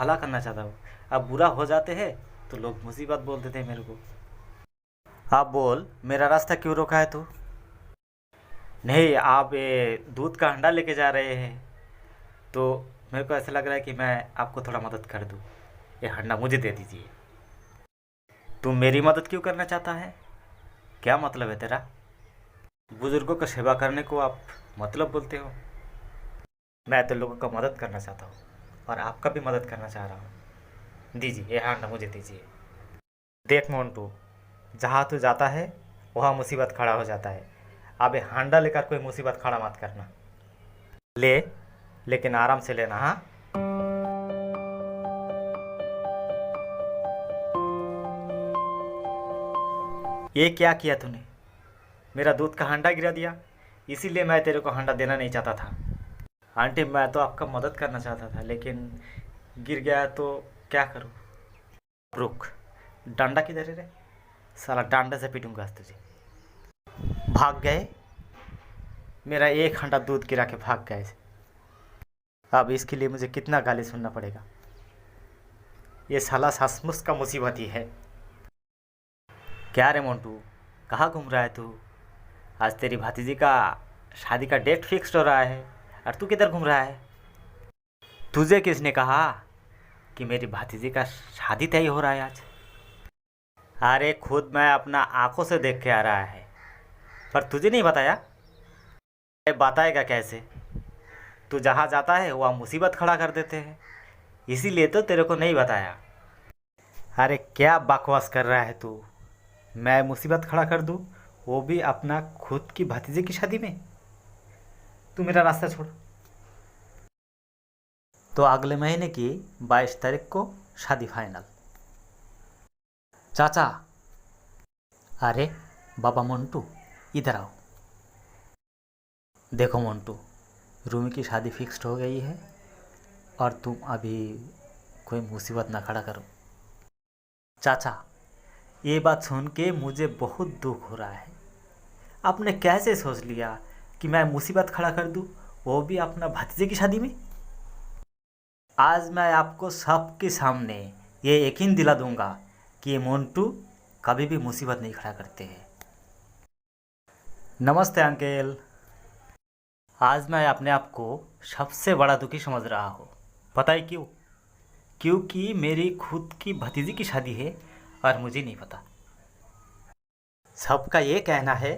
भला करना चाहता हूँ। अब बुरा हो जाते हैं तो लोग मुसीबत बोल देते हैं मेरे को। आप बोल, मेरा रास्ता क्यों रोका है तू? नहीं, आप ये दूध का हंडा लेके जा रहे हैं तो मेरे को ऐसा लग रहा है कि मैं आपको थोड़ा मदद कर दूँ। ये हंडा मुझे दे दीजिए। तू मेरी मदद क्यों करना चाहता है? क्या मतलब है तेरा? बुजुर्गों का सेवा करने को आप मतलब बोलते हो? मैं तो लोगों का मदद करना चाहता हूँ और आपका भी मदद करना चाह रहा हूँ। दीजिए, ये हंडा मुझे दीजिए। देख मोन्टू, जहाँ तू जाता है वहाँ मुसीबत खड़ा हो जाता है। अब ये हांडा लेकर कोई मुसीबत खड़ा मत करना। ले, लेकिन आराम से लेना। हाँ, ये क्या किया तूने? मेरा दूध का हांडा गिरा दिया। इसीलिए मैं तेरे को हांडा देना नहीं चाहता था। आंटी, मैं तो आपका मदद करना चाहता था लेकिन गिर गया तो क्या करूँ? रुक, डंडा किधर है रे? साला डंडे से पीटूंगा आज तुझे। भाग गए? मेरा एक हांडा दूध गिरा के भाग गए। अब इसके लिए मुझे कितना गाली सुनना पड़ेगा। ये साला सचमुच का मुसीबत ही है। क्या रे मोन्टू, कहाँ घूम रहा है तू? आज तेरी भतीजी का शादी का डेट फिक्स हो रहा है और तू किधर घूम रहा है? तुझे किसने कहा कि मेरी भतीजी का शादी तय हो रहा है आज? अरे खुद मैं अपना आंखों से देख के आ रहा है, पर तुझे नहीं बताया। अरे बताएगा कैसे? तू जहाँ जाता है वहाँ मुसीबत खड़ा कर देते हैं, इसीलिए तो तेरे को नहीं बताया। अरे क्या बकवास कर रहा है तू? मैं मुसीबत खड़ा कर दूँ, वो भी अपना खुद की भतीजे की शादी में? तू मेरा रास्ता छोड़। तो अगले महीने की 22 तारीख को शादी फाइनल। चाचा, अरे बाबा मोन्टू, इधर आओ। देखो मोन्टू, रूमी की शादी फिक्स्ड हो गई है और तुम अभी कोई मुसीबत ना खड़ा करो। चाचा, ये बात सुन के मुझे बहुत दुख हो रहा है। आपने कैसे सोच लिया कि मैं मुसीबत खड़ा कर दूं, वो भी अपना भतीजे की शादी में? आज मैं आपको सबके सामने ये यकीन दिला दूंगा कि ये मोन्टू कभी भी मुसीबत नहीं खड़ा करते हैं। नमस्ते अंकल। आज मैं अपने आप को सबसे बड़ा दुखी समझ रहा हूँ। पता है क्यों? क्योंकि मेरी खुद की भतीजी की शादी है और मुझे नहीं पता। सबका ये कहना है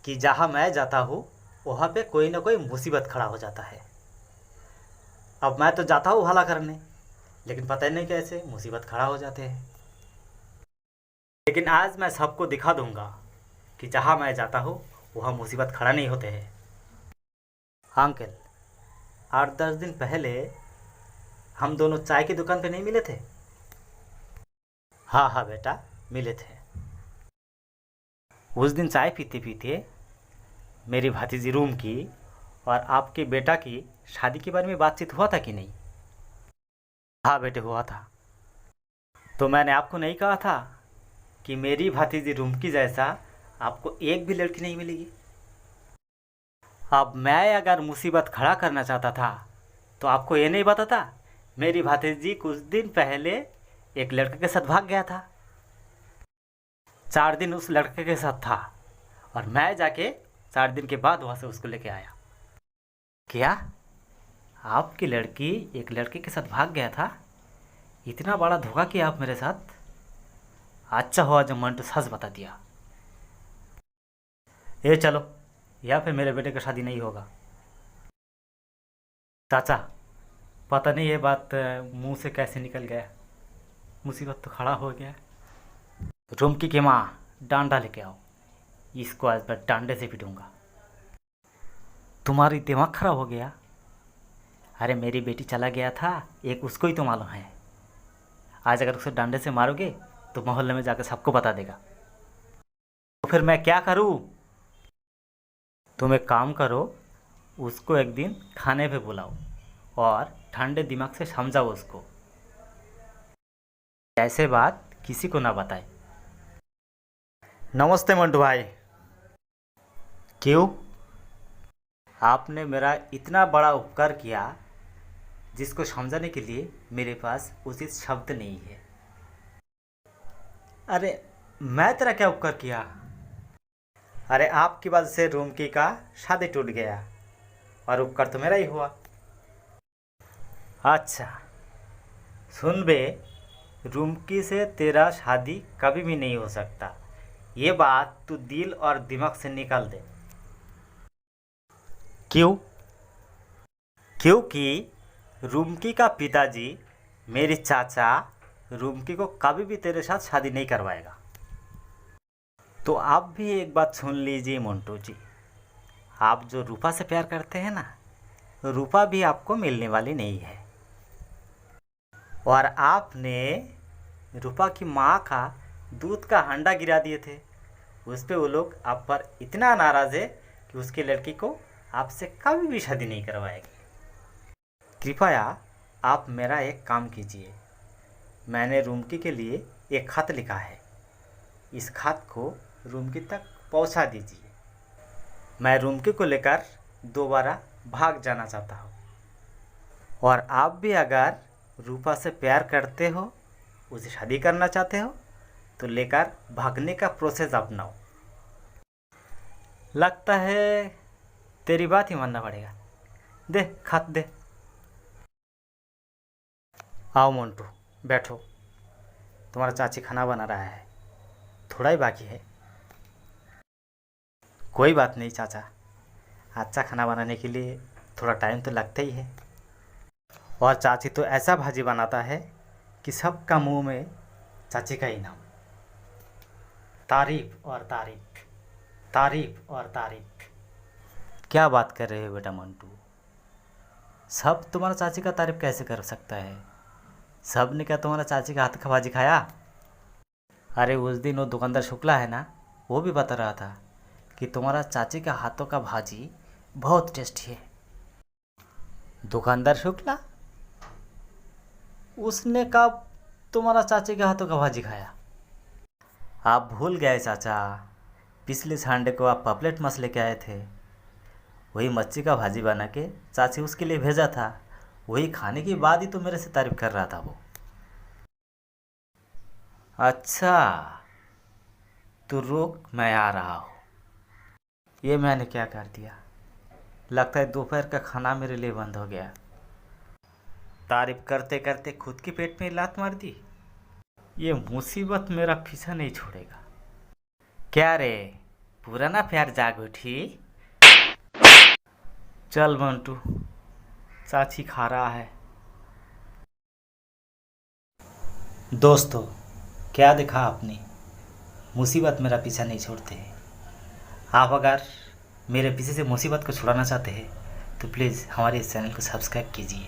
कि जहाँ मैं जाता हूँ वहाँ पे कोई ना कोई मुसीबत खड़ा हो जाता है। अब मैं तो जाता हूँ भला करने, लेकिन पता ही नहीं कैसे मुसीबत खड़ा हो जाते हैं। लेकिन आज मैं सबको दिखा दूंगा कि जहाँ मैं जाता हूँ वहाँ मुसीबत खड़ा नहीं होते हैं। अंकल, 8-10 दिन पहले हम दोनों चाय की दुकान पे नहीं मिले थे? हाँ हाँ बेटा, मिले थे। उस दिन चाय पीते पीते मेरी भतीजी रूम की और आपके बेटा की शादी के बारे में बातचीत हुआ था कि नहीं? हाँ बेटे, हुआ था। तो मैंने आपको नहीं कहा था कि मेरी भतीजी रूम की जैसा आपको एक भी लड़की नहीं मिलेगी? अब मैं अगर मुसीबत खड़ा करना चाहता था तो आपको ये नहीं पता था मेरी भतीजी कुछ दिन पहले एक लड़के के साथ भाग गया था। 4 दिन उस लड़के के साथ था और मैं जाके 4 दिन के बाद वहाँ से उसको लेके आया। क्या? आपकी लड़की एक लड़के के साथ भाग गया था? इतना बड़ा धोखा किया आप मेरे साथ। अच्छा हुआ जो मंटू सच बता दिया। ये चलो, या फिर मेरे बेटे का शादी नहीं होगा। चाचा, पता नहीं ये बात मुंह से कैसे निकल गया। मुसीबत तो खड़ा हो गया। रुमकी की माँ, डांडा लेके आओ। इसको आज मैं डांडे से पीटूंगा। तुम्हारी दिमाग खराब हो गया? अरे मेरी बेटी चला गया था, एक उसको ही तो मालूम है। आज अगर उसे डांडे से मारोगे तो मोहल्ले में जाकर सबको बता देगा। तो फिर मैं क्या करूँ? तुम एक काम करो, उसको एक दिन खाने पे बुलाओ और ठंडे दिमाग से समझाओ उसको, ऐसे बात किसी को ना बताए। नमस्ते मंटू भाई। क्यों? आपने मेरा इतना बड़ा उपकार किया, जिसको समझाने के लिए मेरे पास उचित शब्द नहीं है। अरे मैं तेरा क्या उपकार किया? अरे आपकी वजह से रुमकी का शादी टूट गया और उपकार तो मेरा ही हुआ। अच्छा सुन बे, रुमकी से तेरा शादी कभी भी नहीं हो सकता, ये बात तू दिल और दिमाग से निकाल दे। क्यों? क्योंकि रुमकी का पिताजी मेरे चाचा रुमकी को कभी भी तेरे साथ शादी नहीं करवाएगा। तो आप भी एक बात सुन लीजिए मोन्टू जी, आप जो रूपा से प्यार करते हैं ना, रूपा भी आपको मिलने वाली नहीं है। और आपने रूपा की माँ का दूध का हंडा गिरा दिए थे, उस पे वो लोग आप पर इतना नाराज़ है कि उसकी लड़की को आपसे कभी भी शादी नहीं करवाएगी। कृपया आप मेरा एक काम कीजिए, मैंने रुमकी के लिए एक खत लिखा है, इस खत को रुमकी तक पहुंचा दीजिए। मैं रुमकी को लेकर दोबारा भाग जाना चाहता हूँ। और आप भी अगर रूपा से प्यार करते हो, उसे शादी करना चाहते हो, तो लेकर भागने का प्रोसेस अपनाओ। लगता है तेरी बात ही मानना पड़ेगा। दे खत दे। आओ मोन्टू बैठो, तुम्हारा चाची खाना बना रहा है, थोड़ा ही बाकी है। कोई बात नहीं चाचा, अच्छा खाना बनाने के लिए थोड़ा टाइम तो लगता ही है। और चाची तो ऐसा भाजी बनाता है कि सबका मुंह में चाची का ही नाम। तारीफ और तारीफ, तारीफ और तारीफ। क्या बात कर रहे हो बेटा मोन्टू, सब तुम्हारा चाची का तारीफ कैसे कर सकता है? सब ने क्या तुम्हारा चाची का हाथ का भाजी खाया? अरे उस दिन वो दुकानदार शुक्ला है ना, वो भी बता रहा था कि तुम्हारा चाची का हाथों का भाजी बहुत टेस्टी है। दुकानदार शुक्ला? उसने कब तुम्हारा चाची के हाथों का भाजी खाया? आप भूल गए चाचा, पिछले संडे को आप पापलेट माछ लेके आए थे, वही मच्छी का भाजी बना के चाची उसके लिए भेजा था, वही खाने के बाद ही तो मेरे से तारीफ कर रहा था वो। अच्छा तो रुक, मैं आ रहा हूँ। ये मैंने क्या कर दिया? लगता है दोपहर का खाना मेरे लिए बंद हो गया। तारीफ करते करते खुद की पेट में लात मार दी। ये मुसीबत मेरा पीछा नहीं छोड़ेगा। क्या रे, पुराना प्यार जाग उठी? चल मोन्टू, चाची खा रहा है। दोस्तों क्या देखा आपने, मुसीबत मेरा पीछा नहीं छोड़ते हैं। आप अगर मेरे पीछे से मुसीबत को छुड़ाना चाहते हैं तो प्लीज़ हमारे इस चैनल को सब्सक्राइब कीजिए।